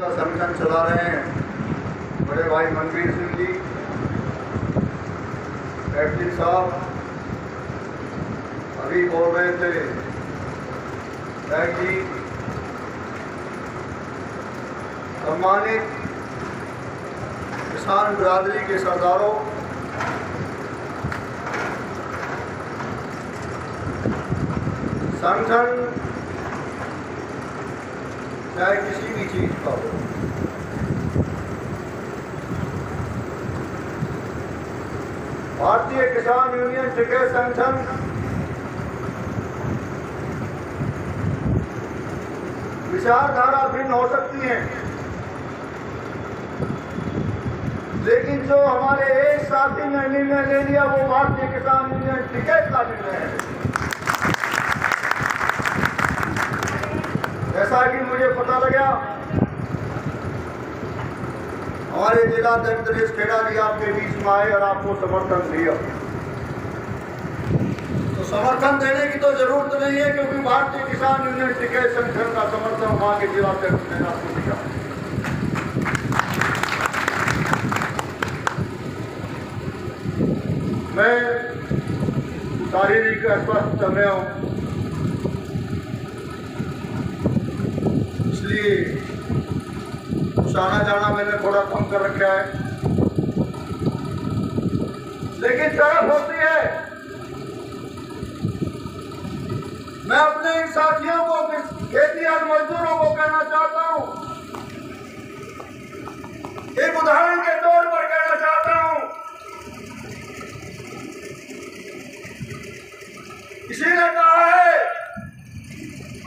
संगठन चला रहे हैं बड़े भाई मनवीर सिंह जी, एफडी साहब अभी बोल रहे थे जी, सम्मानित किसान बिरादरी के सरदारों, संगठन चाहे किसी भी चीज का हो, भारतीय किसान यूनियन टिकैत संगठन विचारधारा भिन्न हो सकती है, लेकिन जो हमारे एक साथी ने निर्णय ले लिया वो भारतीय किसान यूनियन टिकैत का निर्णय है। जैसा कि मुझे पता लगा, हमारे जिला अध्यक्ष दिनेश खेड़ा जी आपके बीच में आए और आपको समर्थन दिया। तो समर्थन देने की तो जरूरत नहीं है, क्योंकि भारतीय किसान यूनियन टिकैत संगठन का समर्थन वहां के जिला अध्यक्ष ने आपको दिया। मैं शारीरिक अस्वस्थ चल रहा हूं, इसलिए आना जाना मैंने थोड़ा कम कर रखा है, लेकिन तरफ होती है। मैं अपने इन साथियों को, खेती और मजदूरों को कहना चाहता हूं, एक उदाहरण के तौर पर कहना चाहता हूं, किसी ने कहा है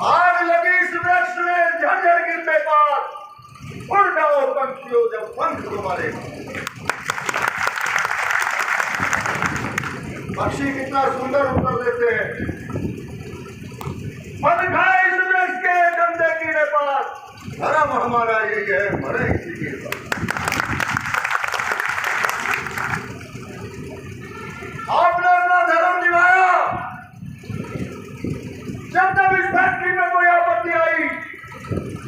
आग लगी इस वृक्ष में झंझर गिरने पर उड़ जाओ पंछियों जब पंख तुम्हारे। पक्षी कितना सुंदर उत्तर देते हैं, मत खाए इस वृक्ष के डंडे कीड़े पर, धर्म हमारा यही है, मरे इसी के पास। आपने अपना धर्म निभाया, जब तक इस फैक्ट्री में कोई आपत्ति आई,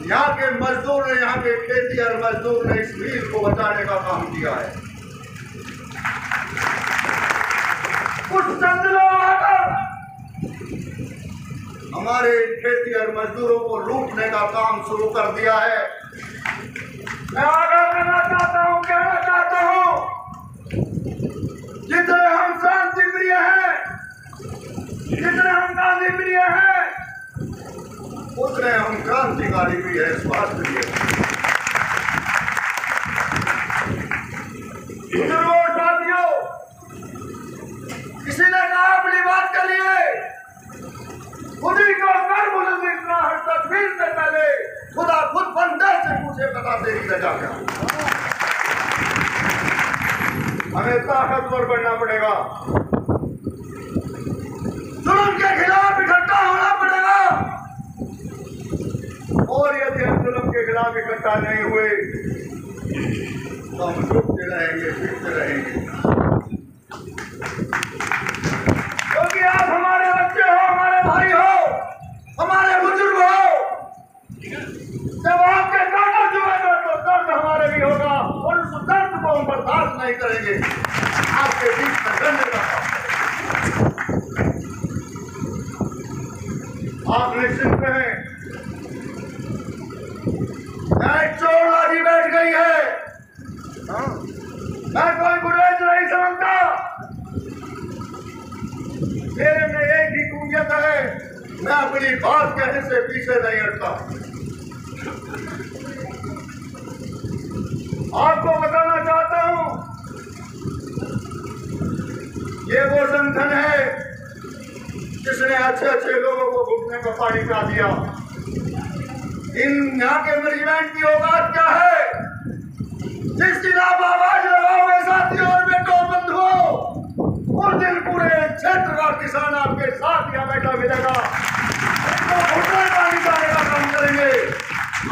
यहाँ के मजदूर ने, यहाँ के खेती और मजदूर ने इस मिल को बचाने का काम किया है। कुछ चंद लोग आकर हमारे खेती और मजदूरों को लूटने का काम शुरू कर दिया है। मैं आगाह करना चाहता हूँ, कहना चाहता हूँ, जितने हम शांति प्रिय हैं, जितने हम गांधी प्रिय हैं, उतने हम क्रांतिकारी भी है, स्वास्थ्य भी है। साथियों, किसी ने कहा अपनी बात के लिए खुद ही को कर बुलंद इतना हद तक फिर से पहले खुदा खुद बंदे से पूछे बता तेरी रजा क्या। हमें ताकतवर बनना पड़ेगा, जुल्म के खिलाफ इकट्ठा होना पड़ेगा, और यदि हम जुल्म के खिलाफ इकट्ठा नहीं हुए तो हम झुकते रहेंगे, फिरते रहेंगे। क्योंकि आप हमारे बच्चे हो, हमारे भाई हो, हमारे बुजुर्ग हो। जब आपके कागज जुएगा तो दर्द हमारे भी होगा, और उस दर्द को हम बर्दाश्त नहीं करेंगे। आपके बीच में करने का आप निश्चित रहें, चोर लाठी बैठ गई है, मैं कोई गुरेज नहीं समझता। मेरे में एक ही कुंजियत है, मैं अपनी बात कहने से पीछे नहीं हटता। आपको बताना चाहता हूं, ये वो संगठन है जिसने अच्छे अच्छे लोगों को घुटने का पानी पिला दिया। इन यहाँ के मैनेजमेंट की औकात क्या है? जिस दिन आप आवाज लगाओगे साथियों और बेटों बंधुओं, उस दिन पूरे क्षेत्र का किसान आपके साथ यहाँ बैठा मिलेगा, तो घुटने पानी पाने का काम करेंगे,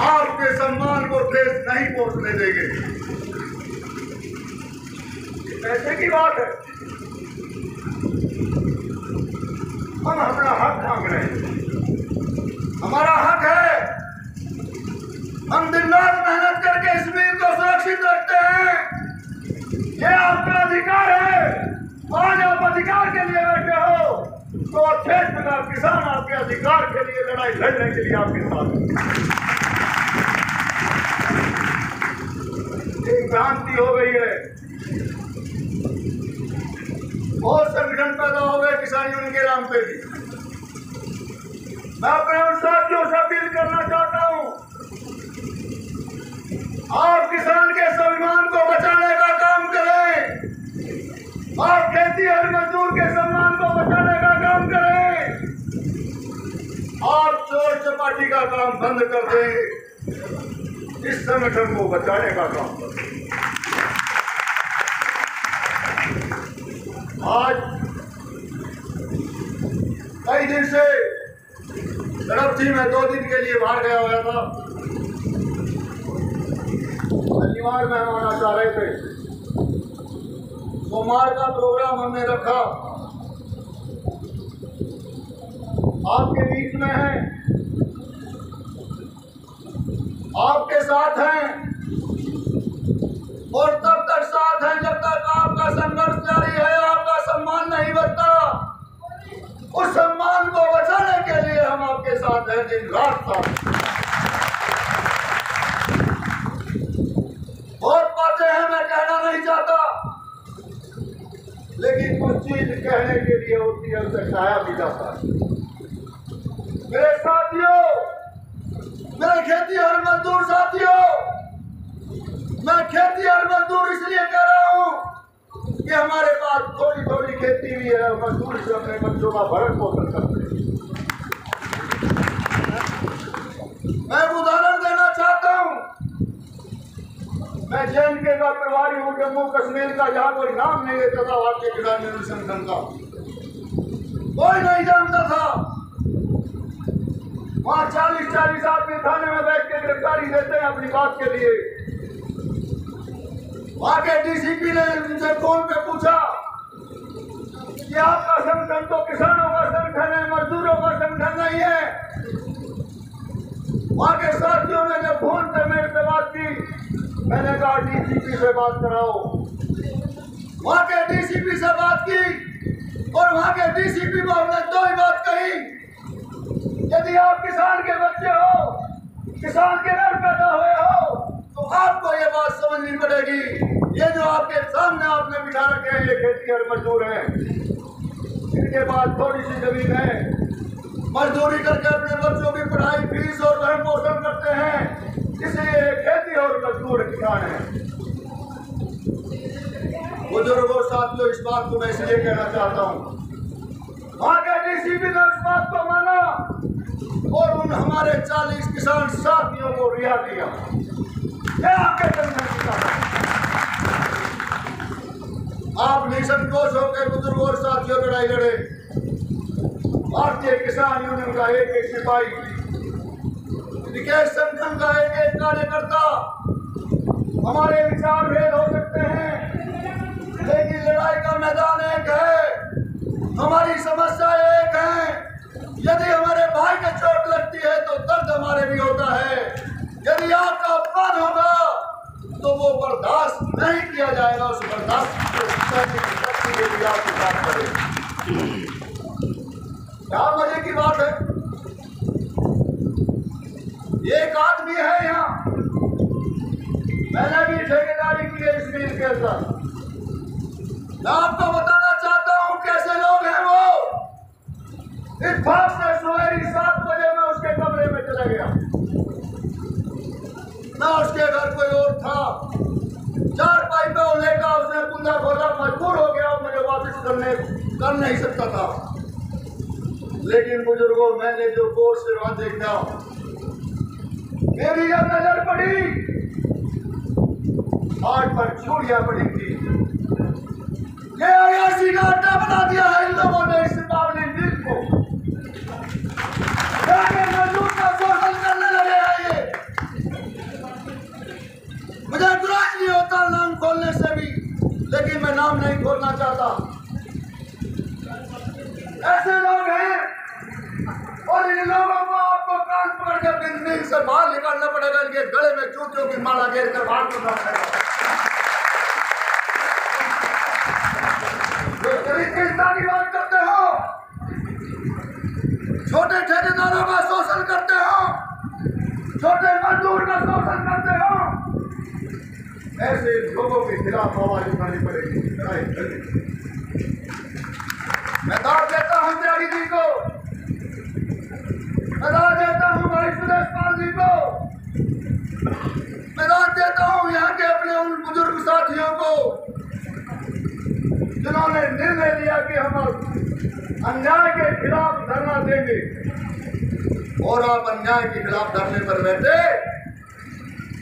आपके सम्मान को ठेस नहीं पहुंचने देंगे। पैसे की बात है, हम अपना हक मांग रहे हैं, हमारा हक है, हम दिन रात मेहनत तो खेत का किसान आपके अधिकार के लिए लड़ाई लड़ने के लिए आपके साथ एक क्रांति हो गई है और संगठन पैदा हो गए किसान यूनियन के नाम पे भी। मैं अपने उन साथियों से अपील करना चाहता हूं, आप किसान के स्वाभिमान को बचाने का काम करें, आप खेती और मजदूर के सम्मान को बचाने का काम करें, आप चोर चपाटी का काम बंद कर दें, इस संगठन को बचाने का काम करें। आज कई दिन से तरफ थी, मैं 2 दिन के लिए बाहर गया हुआ था। शनिवार में हम आना चाह रहे थे, सोमवार का प्रोग्राम हमने रखा। आपके बीच में है, आपके साथ हैं और तब तक साथ हैं जब तक आपका संघर्ष जारी है, आपका सम्मान नहीं बढ़ता। उस सम्मान को बचाने के लिए हम आपके साथ हैं, दिन रात साथ। बहुत बातें हैं, मैं कहना नहीं चाहता, लेकिन कुछ चीज कहने के लिए होती है, उसे कहा भी जाता है। मेरे साथियों, मेरे खेती और मजदूर साथियों, मैं खेती और मजदूर इसलिए कह रहा हूं कि हमारे पास थोड़ी थोड़ी खेती भी है, मजदूर से अपने बच्चों का भरण पोषण करते हैं। मैं उदाहरण देना चाहता हूं, मैं JNK का प्रभारी हूं, जम्मू कश्मीर का, जहां कोई नाम नहीं लेता था भारतीय किसान यूनियन संगठन का, कोई नहीं जानता था। वहां 40-40 आदमी थाने में बैठ के गिरफ्तारी देते हैं अपनी बात के लिए। वहां के DCP ने उनसे फोन पे पूछा कि आपका संगठन तो किसानों का संगठन है, मजदूरों का संगठन नहीं है। वहां के साथियों ने जब फोन पे मेरे से बात की, मैंने कहा DCP से बात कराओ। वहां के DCP से बात की और वहां के DCP को हमने 2 ही बात कही, यदि आप किसान के बच्चे हो, किसान के घर पैदा हुए हो, तो आपको ये बात समझनी पड़ेगी, ये जो आपके सामने आपने बिठा रखे हैं, ये खेती और मजदूर हैं। इनके पास थोड़ी सी जमीन है, मजदूरी करके अपने बच्चों की पढ़ाई, फीस और भरण पोषण करते हैं, इसलिए खेती और मजदूर किसान हैं। बुजुर्गों साथियों, इस बात को मैं इसलिए कहना चाहता हूँ, वहां के DCP ने इस बात को माना और उन हमारे 40 किसान साथियों को रिहा किया। आपके आप निसंकोच होकर बुजुर्गों और साथियों लड़ाई लड़े। भारतीय किसान यूनियन का एक एक सिपाही, विकास संगठन का एक एक कार्यकर्ता, हमारे विचार भेद हो सकते हैं, लेकिन लड़ाई का मैदान एक है, हमारी समस्या एक है। यदि हमारे भाई को चोट लगती है तो दर्द हमारे भी होता है, यदि आपका अपमान होगा तो वो बर्दाश्त नहीं किया जाएगा, उस बर्दाश्त के लिए आपकी बात करें। क्या मजे की बात है, एक आदमी है यहाँ, मैंने भी ठेकेदारी की है इस मिल के अंदर। मैं आपको बताना चाहता हूँ कैसे लोग हैं वो। इत्तेफाक से सुबह 7 बजे में उसके कमरे में चला गया, ना उसके घर कोई और था। 4 पाइपों लेकर उसने कुंदा खोला, मजबूर हो गया, मुझे वापस कर नहीं सकता था। लेकिन बुजुर्गों, मैंने जो गौर से वहां देखा, मेरी जब नजर पड़ी, हाथ पर चूड़ियां पड़ी थी। ये अयासी का अड्डा बना दिया है इन लोगों ने इस बावली दिन को। मजदूर का शोषण करने लगे हैं ये। मुझे बुराई नहीं होता नाम खोलने से भी, लेकिन मैं नाम नहीं खोलना चाहता। ऐसे लोग हैं और इन लोगों को आपको कान पकड़ के बिजनेस से बाहर निकालना पड़ेगा, इनके गले में जूतियों की माला घेर कर बाहर करना पड़ेगा। जो चरित्रता की बात करते हो, किसानों का शोषण करते हो, छोटे मजदूर का शोषण करते हो, ऐसे लोगों के खिलाफ आवाज उठानी पड़ेगी। मैं दाद देता हूं त्यागी जी को, मैं दाद देता हूं भाई सुरेश पाल जी को, मैं दाद देता हूं यहाँ के अपने उन बुजुर्ग साथियों को जिन्होंने निर्णय लिया कि हम अन्याय के खिलाफ धरना देंगे। और आप अन्याय के खिलाफ धरने पर बैठे,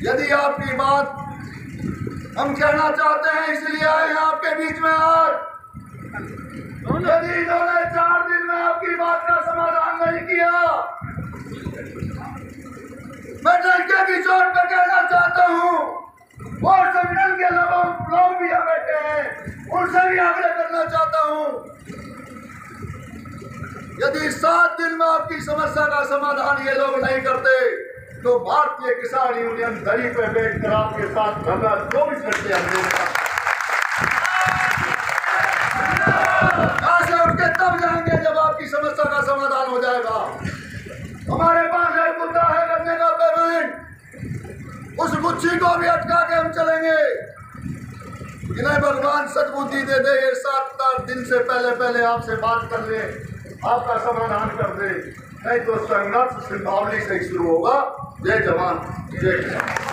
यदि आपकी बात हम कहना चाहते हैं इसलिए आए हैं आपके बीच में आज। यदि इन्होंने 4 दिन में आपकी बात का समाधान नहीं किया, मैं डंके की चोट पर कहना चाहता हूँ, और संगठन के लोग भी यहाँ बैठे हैं, उनसे भी आग्रह करना चाहता हूँ, यदि 7 दिन में आपकी समस्या का समाधान ये लोग नहीं करते तो भारतीय किसान यूनियन दरी पे बैठकर आपके साथ धरना 24 घंटे यहाँ से उठ के तब जाएंगे जब आपकी समस्या का समाधान हो जाएगा। हमारे पास एक मुद्दा है करने का पेमेंट, उस गुच्छी को भी अटका के हम चलेंगे। इन्हें भगवान सद्बुद्धि दे दे, ये 7 दिन से पहले आपसे बात कर ले, आपका समाधान कर दे, नहीं तो संघर्ष सिंहावली से शुरू होगा। जय जवान जय किसान।